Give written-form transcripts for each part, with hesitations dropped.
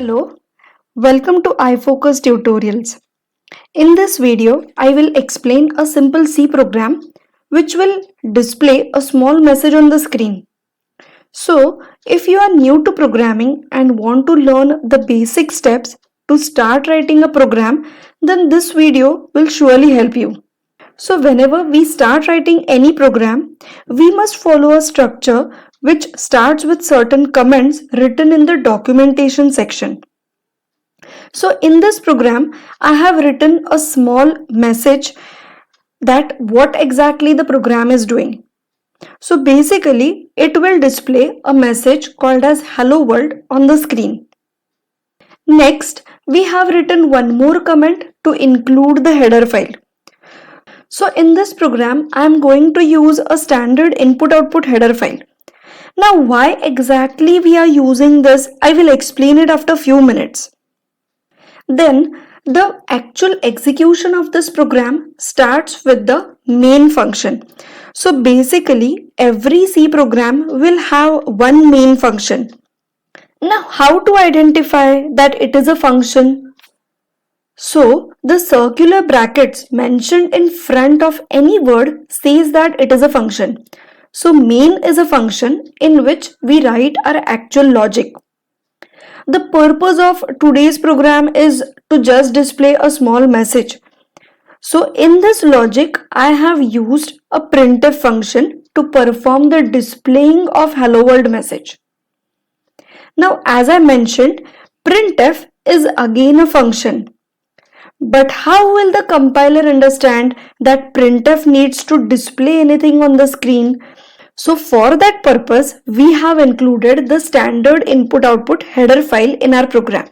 Hello, welcome to iFocus Tutorials. In this video, I will explain a simple C program which will display a small message on the screen. So, if you are new to programming and want to learn the basic steps to start writing a program, then this video will surely help you. So, whenever we start writing any program, we must follow a structure which starts with certain comments written in the documentation section. So in this program, I have written a small message that what exactly the program is doing. So basically, it will display a message called as Hello World on the screen. Next, we have written one more comment to include the header file. So in this program, I am going to use a standard input-output header file. Now, why exactly we are using this, I will explain it after a few minutes. Then the actual execution of this program starts with the main function. So basically every C program will have one main function. Now how to identify that it is a function? So the circular brackets mentioned in front of any word says that it is a function. So main is a function in which we write our actual logic. The purpose of today's program is to just display a small message. So in this logic, I have used a printf function to perform the displaying of hello world message. Now, as I mentioned, printf is again a function. But how will the compiler understand that printf needs to display anything on the screen? So for that purpose, we have included the standard input-output header file in our program.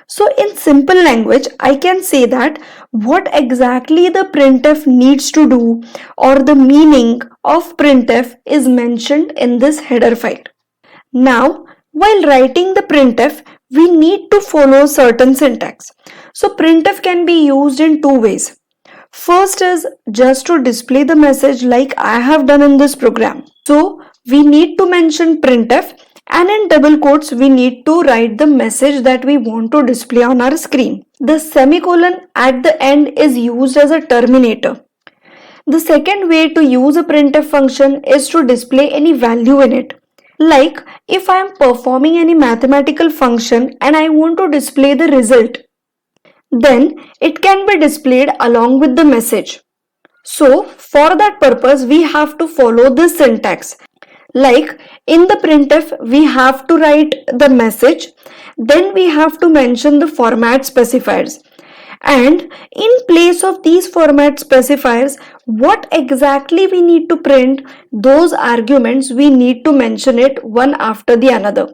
So in simple language, I can say that what exactly the printf needs to do or the meaning of printf is mentioned in this header file. Now, while writing the printf, we need to follow certain syntax. So printf can be used in two ways. First is just to display the message like I have done in this program. So we need to mention printf and in double quotes we need to write the message that we want to display on our screen. The semicolon at the end is used as a terminator. The second way to use a printf function is to display any value in it. Like if I am performing any mathematical function and I want to display the result, then it can be displayed along with the message. So for that purpose, we have to follow this syntax. Like in the printf, we have to write the message, then we have to mention the format specifiers. And in place of these format specifiers, what exactly we need to print, those arguments we need to mention it one after the another.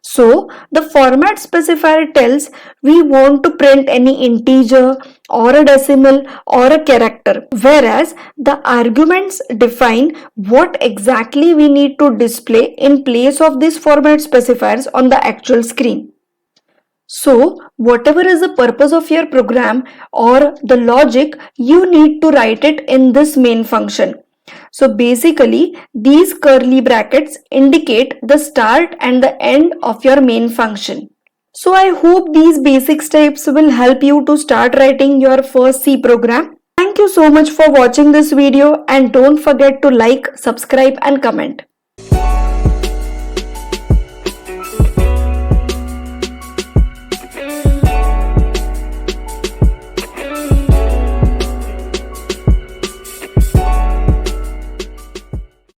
So the format specifier tells we want to print any integer or a decimal or a character, whereas the arguments define what exactly we need to display in place of these format specifiers on the actual screen. So whatever is the purpose of your program or the logic, you need to write it in this main function. So basically, these curly brackets indicate the start and the end of your main function. So I hope these basic steps will help you to start writing your first C program. Thank you so much for watching this video and don't forget to like, subscribe and comment.